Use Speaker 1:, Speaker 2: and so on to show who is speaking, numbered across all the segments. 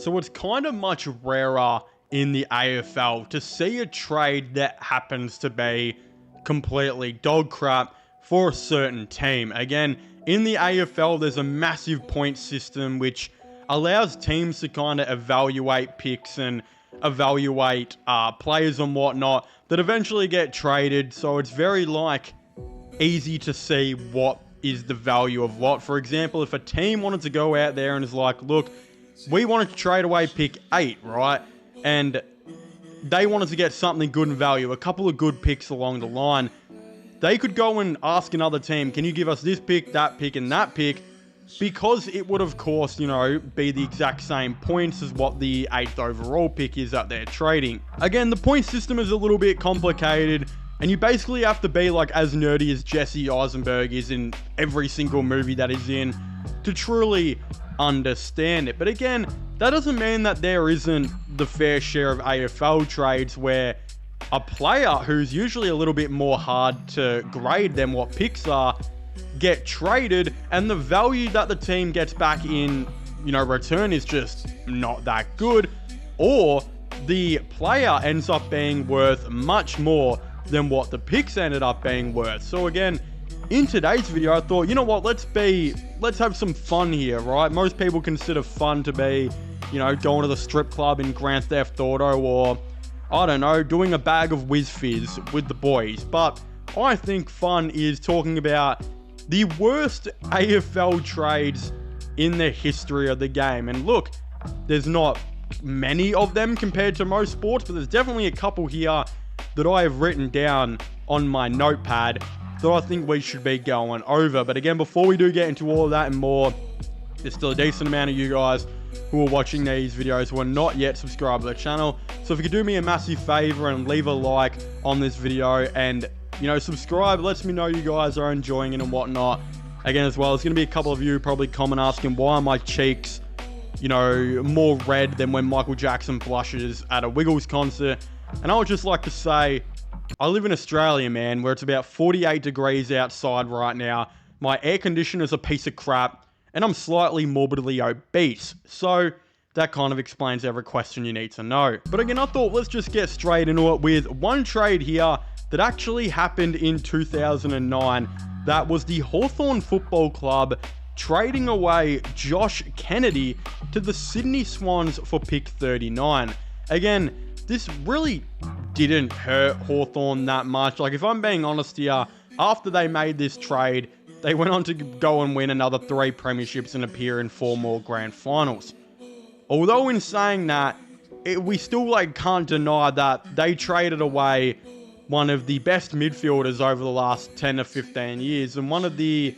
Speaker 1: So it's kind of much rarer in the AFL to see a trade that happens to be completely dog crap for a certain team. Again, in the AFL, there's a massive point system which allows teams to kind of evaluate picks and evaluate players and whatnot that eventually get traded. So it's very easy to see what is the value of what. For example, if a team wanted to go out there and is like, look, we wanted to trade away pick 8, right? And they wanted to get something good in value, a couple of good picks along the line. They could go and ask another team, can you give us this pick, and that pick? Because it would, of course, be the exact same points as what the 8th overall pick is that they're trading. Again, the point system is a little bit complicated, and you basically have to be as nerdy as Jesse Eisenberg is in every single movie that he's in to truly understand it. But again, that doesn't mean that there isn't the fair share of AFL trades where a player who's usually a little bit more hard to grade than what picks are get traded, and the value that the team gets back in, return is just not that good, or the player ends up being worth much more than what the picks ended up being worth. So again, in today's video, I thought, you know what, let's have some fun here, right? Most people consider fun to be, going to the strip club in Grand Theft Auto, or, I don't know, doing a bag of Whiz Fizz with the boys. But I think fun is talking about the worst AFL trades in the history of the game. And look, there's not many of them compared to most sports, but there's definitely a couple here that I have written down on my notepad that I think we should be going over. But again, before we do get into all of that and more, there's still a decent amount of you guys who are watching these videos who are not yet subscribed to the channel. So if you could do me a massive favor and leave a like on this video and, subscribe, lets me know you guys are enjoying it and whatnot. Again, as well, there's going to be a couple of you probably comment asking why are my cheeks, more red than when Michael Jackson blushes at a Wiggles concert. And I would just like to say, I live in Australia, man, where it's about 48 degrees outside right now. My air conditioner's a piece of crap, and I'm slightly morbidly obese. So that kind of explains every question you need to know. But again, I thought let's just get straight into it with one trade here that actually happened in 2009. That was the Hawthorn Football Club trading away Josh Kennedy to the Sydney Swans for pick 39. Again, this really didn't hurt Hawthorn that much. If I'm being honest here, after they made this trade, they went on to go and win another 3 premierships and appear in 4 more grand finals. Although in saying that, we still can't deny that they traded away one of the best midfielders over the last 10 to 15 years and one of the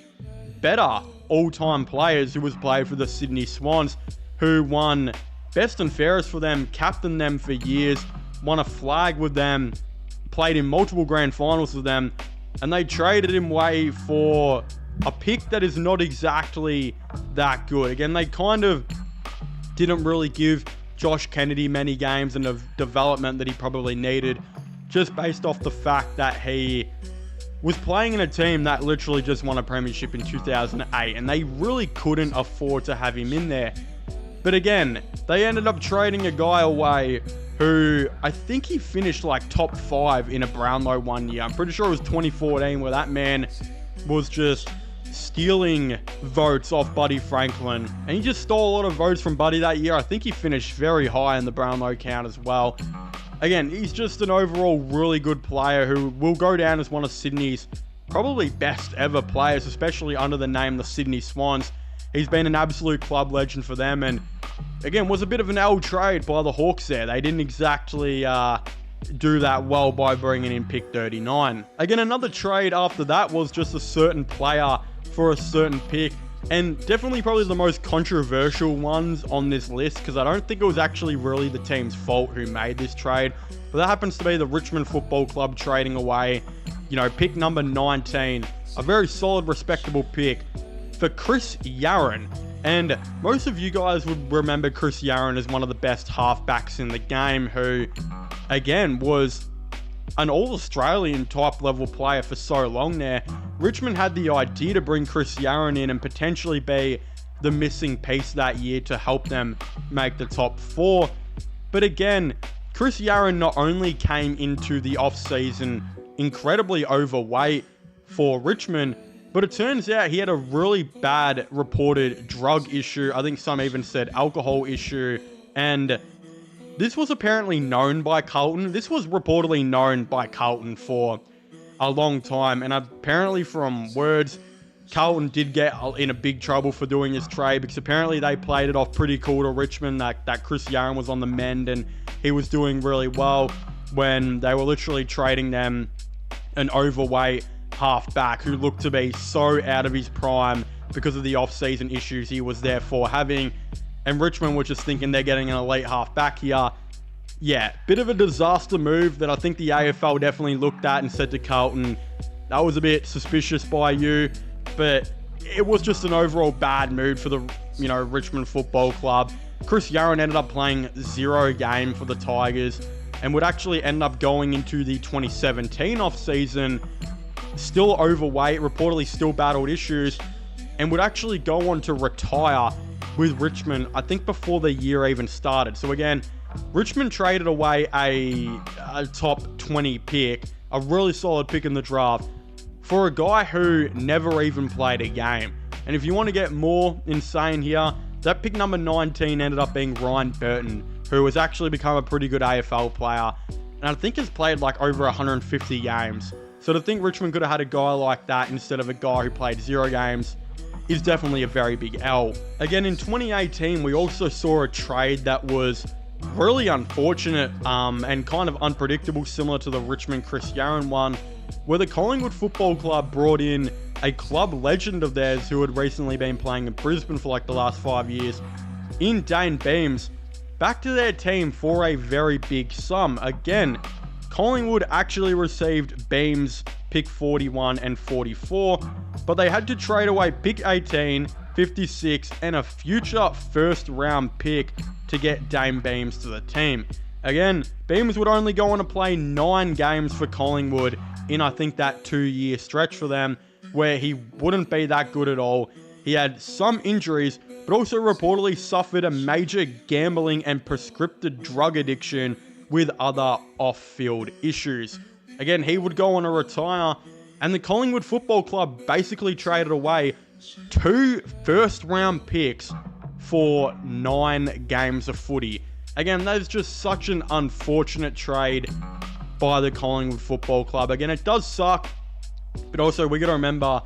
Speaker 1: better all-time players who was played for the Sydney Swans, who won best and fairest for them, captained them for years, won a flag with them, played in multiple grand finals with them, and they traded him away for a pick that is not exactly that good. Again, they kind of didn't really give Josh Kennedy many games and the development that he probably needed, just based off the fact that he was playing in a team that literally just won a premiership in 2008, and they really couldn't afford to have him in there. But again, they ended up trading a guy away who I think he finished top 5 in a Brownlow one year. I'm pretty sure it was 2014, where that man was just stealing votes off Buddy Franklin, and he just stole a lot of votes from Buddy that year. I think he finished very high in the Brownlow count as well. Again, he's just an overall really good player who will go down as one of Sydney's probably best ever players, especially under the name the Sydney Swans. He's been an absolute club legend for them, and again, was a bit of an L trade by the Hawks there. They didn't exactly do that well by bringing in pick 39. Again, another trade after that was just a certain player for a certain pick, and definitely probably the most controversial ones on this list, because I don't think it was actually really the team's fault who made this trade, but that happens to be the Richmond Football Club trading away, pick number 19, a very solid, respectable pick, for Chris Yarran. And most of you guys would remember Chris Yarran as one of the best halfbacks in the game, who, again, was an all-Australian type level player for so long there. Richmond had the idea to bring Chris Yarran in and potentially be the missing piece that year to help them make the top 4. But again, Chris Yarran not only came into the off-season incredibly overweight for Richmond, but it turns out he had a really bad reported drug issue. I think some even said alcohol issue. And this was apparently known by Carlton. This was reportedly known by Carlton for a long time. And apparently from words, Carlton did get in a big trouble for doing this trade, because apparently they played it off pretty cool to Richmond that Chris Yarran was on the mend and he was doing really well, when they were literally trading them an overweight halfback who looked to be so out of his prime because of the off-season issues he was therefore having. And Richmond were just thinking they're getting an elite halfback here. Yeah, bit of a disaster move that I think the AFL definitely looked at and said to Carlton, that was a bit suspicious by you. But it was just an overall bad mood for the, Richmond Football Club. Chris Yarran ended up playing 0 game for the Tigers and would actually end up going into the 2017 off-season still overweight, reportedly still battled issues, and would actually go on to retire with Richmond, I think before the year even started. So again, Richmond traded away a top 20 pick, a really solid pick in the draft, for a guy who never even played a game. And if you want to get more insane here, that pick number 19 ended up being Ryan Burton, who has actually become a pretty good AFL player, and I think has played like over 150 games. So to think Richmond could have had a guy like that instead of a guy who played 0 games is definitely a very big L. Again, in 2018, we also saw a trade that was really unfortunate and kind of unpredictable, similar to the Richmond Chris Yarran one, where the Collingwood Football Club brought in a club legend of theirs who had recently been playing in Brisbane for like the last 5 years, in Dane Beams, back to their team for a very big sum. Again, Collingwood actually received Beams pick 41 and 44, but they had to trade away pick 18, 56, and a future first round pick to get Dane Beams to the team. Again, Beams would only go on to play 9 games for Collingwood in, I think, that 2-year stretch for them, where he wouldn't be that good at all. He had some injuries, but also reportedly suffered a major gambling and prescriptive drug addiction with other off-field issues. Again, he would go on to retire, and the Collingwood Football Club basically traded away 2 first-round picks for 9 games of footy. Again, that is just such an unfortunate trade by the Collingwood Football Club. Again, it does suck, but also we got to remember,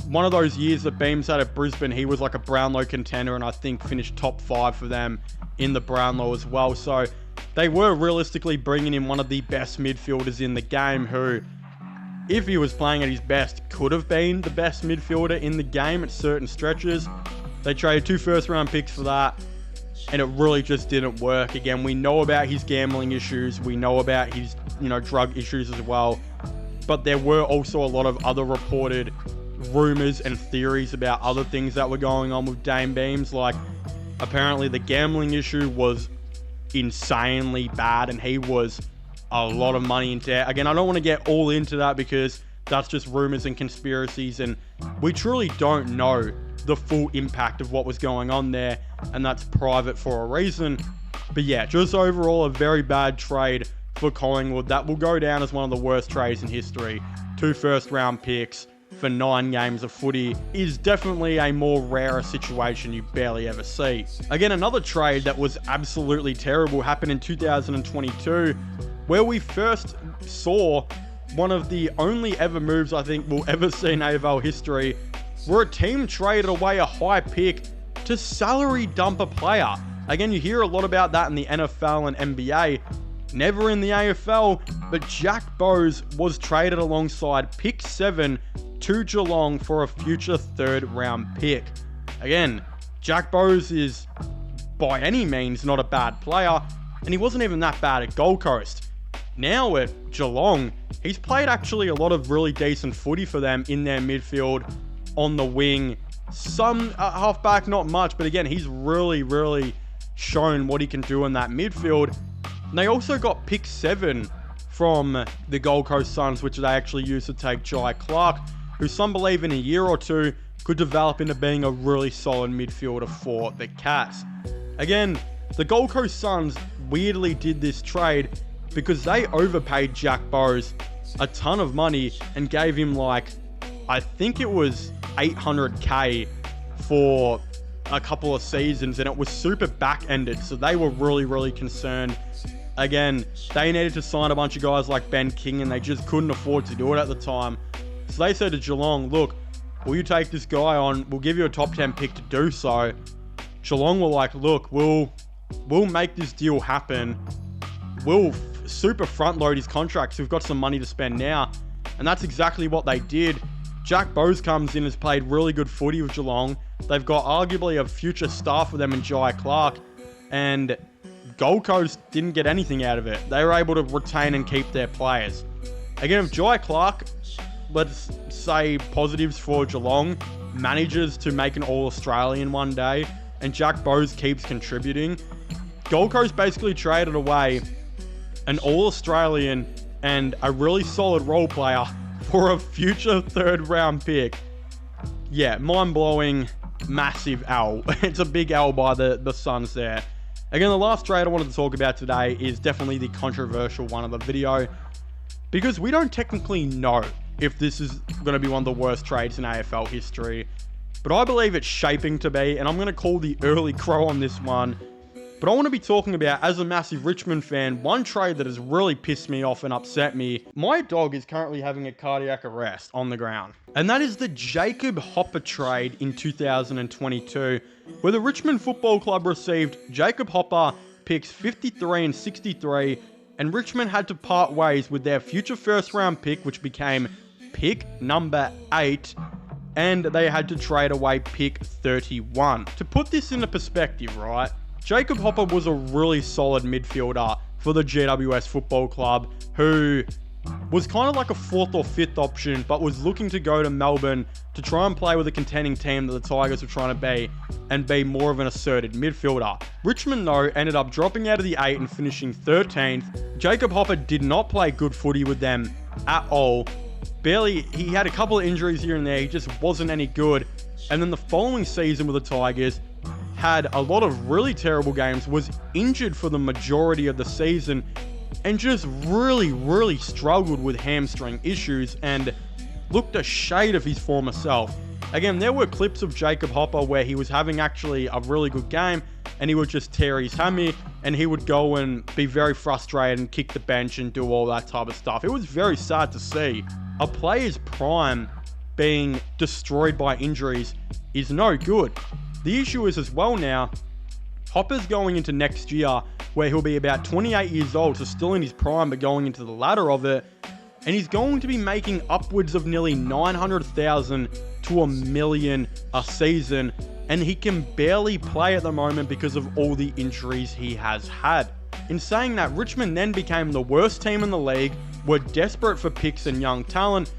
Speaker 1: one of those years that Beams had at Brisbane, he was like a Brownlow contender and I think finished top 5 for them in the Brownlow as well. So they were realistically bringing in one of the best midfielders in the game who, if he was playing at his best, could have been the best midfielder in the game at certain stretches. They traded 2 first-round picks for that, and it really just didn't work. Again, we know about his gambling issues. We know about his, drug issues as well. But there were also a lot of other reported rumors and theories about other things that were going on with Dane Beams. Like, apparently the gambling issue was insanely bad and he was a lot of money in debt. Again, I don't want to get all into that because that's just rumors and conspiracies, and we truly don't know the full impact of what was going on there, and that's private for a reason. But yeah, just overall a very bad trade for Collingwood that will go down as one of the worst trades in history. 2 first-round picks for 9 games of footy is definitely a more rarer situation you barely ever see. Again, another trade that was absolutely terrible happened in 2022, where we first saw one of the only ever moves I think we'll ever see in AFL history, where a team traded away a high pick to salary dump a player. Again, you hear a lot about that in the NFL and NBA, never in the AFL, but Jack Bowes was traded alongside pick 7 to Geelong for a future 3rd round pick. Again, Jack Bowes is by any means not a bad player, and he wasn't even that bad at Gold Coast. Now at Geelong, he's played actually a lot of really decent footy for them in their midfield, on the wing, some halfback, not much, but again, he's really shown what he can do in that midfield. And they also got pick 7 from the Gold Coast Suns, which they actually used to take Jai Clark, who some believe in a year or 2 could develop into being a really solid midfielder for the Cats. Again, the Gold Coast Suns weirdly did this trade because they overpaid Jack Bowes a ton of money and gave him like, I think it was $800K for a couple of seasons, and it was super back-ended, so they were really concerned. Again, they needed to sign a bunch of guys like Ben King, and they just couldn't afford to do it at the time. So they said to Geelong, look, will you take this guy on? We'll give you a top 10 pick to do so. Geelong were like, look, we'll make this deal happen. We'll super front load his contract, so we've got some money to spend now. And that's exactly what they did. Jack Bowes comes in, has played really good footy with Geelong. They've got arguably a future star for them in Jai Clark. And Gold Coast didn't get anything out of it. They were able to retain and keep their players. Again, if Jai Clark, let's say positives for Geelong, manages to make an All-Australian one day, and Jack Bowes keeps contributing, Gold Coast basically traded away an All-Australian and a really solid role player for a future third-round pick. Yeah, mind-blowing, massive L. It's a big L by the Suns there. Again, the last trade I wanted to talk about today is definitely the controversial one of the video, because we don't technically know if this is going to be one of the worst trades in AFL history, but I believe it's shaping to be, and I'm going to call the early crow on this one. But I want to be talking about, as a massive Richmond fan, one trade that has really pissed me off and upset me. My dog is currently having a cardiac arrest on the ground. And that is the Jacob Hopper trade in 2022, where the Richmond Football Club received Jacob Hopper picks 53 and 63, and Richmond had to part ways with their future first round pick, which became pick number 8, and they had to trade away pick 31. To put this into perspective, right? Jacob Hopper was a really solid midfielder for the GWS Football Club, who was kind of like a 4th or 5th option, but was looking to go to Melbourne to try and play with a contending team that the Tigers were trying to be, and be more of an asserted midfielder. Richmond, though, ended up dropping out of the 8 and finishing 13th. Jacob Hopper did not play good footy with them at all. He had a couple of injuries here and there, he just wasn't any good. And then the following season with the Tigers, had a lot of really terrible games, was injured for the majority of the season, and just really struggled with hamstring issues and looked a shade of his former self. Again, there were clips of Jacob Hopper where he was having actually a really good game and he would just tear his hammy and he would go and be very frustrated and kick the bench and do all that type of stuff. It was very sad to see. A player's prime being destroyed by injuries is no good. The issue is as well now, Hopper's going into next year where he'll be about 28 years old, so still in his prime, but going into the latter of it, and he's going to be making upwards of nearly $900,000 to $1 million a season, and he can barely play at the moment because of all the injuries he has had. In saying that, Richmond then became the worst team in the league, were desperate for picks and young talent,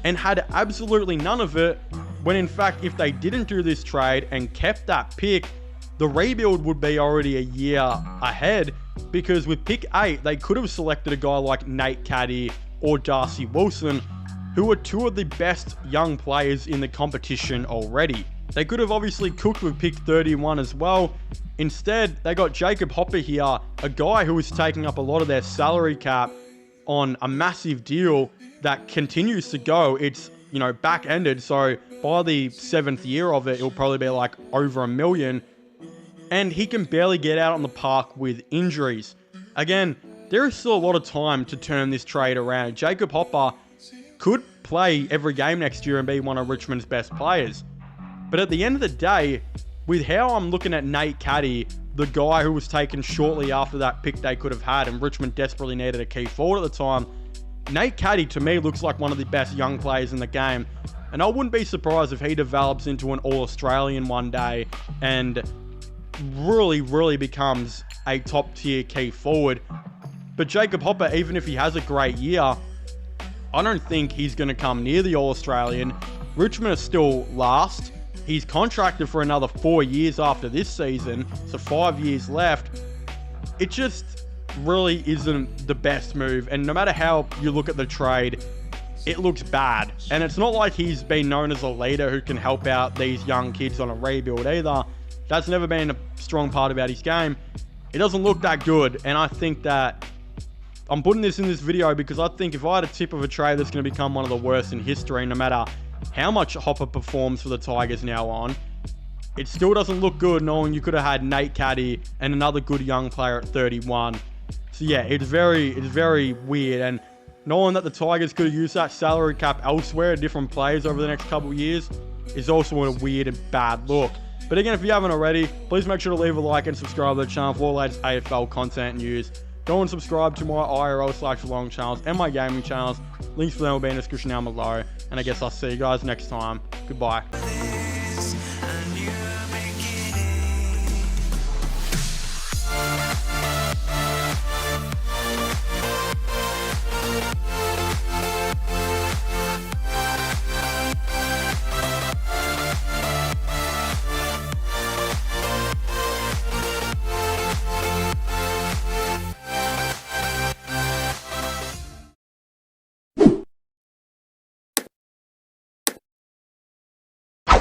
Speaker 1: and had absolutely none of it, when in fact, if they didn't do this trade and kept that pick, the rebuild would be already a year ahead, because with pick 8, they could have selected a guy like Nate Caddy or Darcy Wilson, who are two of the best young players in the competition already. They could have obviously cooked with pick 31 as well. Instead, they got Jacob Hopper here, a guy who is taking up a lot of their salary cap on a massive deal that continues to go. It's, back-ended, so by the 7th year of it, it'll probably be like over $1 million. And he can barely get out on the park with injuries. Again, there is still a lot of time to turn this trade around. Jacob Hopper could play every game next year and be one of Richmond's best players. But at the end of the day, with how I'm looking at Nate Caddy, the guy who was taken shortly after that pick they could have had, and Richmond desperately needed a key forward at the time, Nate Caddy to me looks like one of the best young players in the game. And I wouldn't be surprised if he develops into an All-Australian one day and really becomes a top-tier key forward. But Jacob Hopper, even if he has a great year, I don't think he's going to come near the All-Australian. Richmond is still last. He's contracted for another 4 years after this season, so 5 years left. It just really isn't the best move, and no matter how you look at the trade, it looks bad. And it's not like he's been known as a leader who can help out these young kids on a rebuild either. That's never been a strong part about his game. It doesn't look that good, and I think that I'm putting this in this video because I think if I had a tip of a trade that's going to become one of the worst in history, no matter how much Hopper performs for the Tigers now on, it still doesn't look good knowing you could have had Nate Caddy and another good young player at 31. So yeah, it's very weird, and knowing that the Tigers could have used that salary cap elsewhere, different players over the next couple of years, is also a weird and bad look. But again, if you haven't already, please make sure to leave a like and subscribe to the channel for all the latest AFL content and news. Go and subscribe to my IRL/Geelong channels and my gaming channels. Links for them will be in the description down below. And I guess I'll see you guys next time. Goodbye.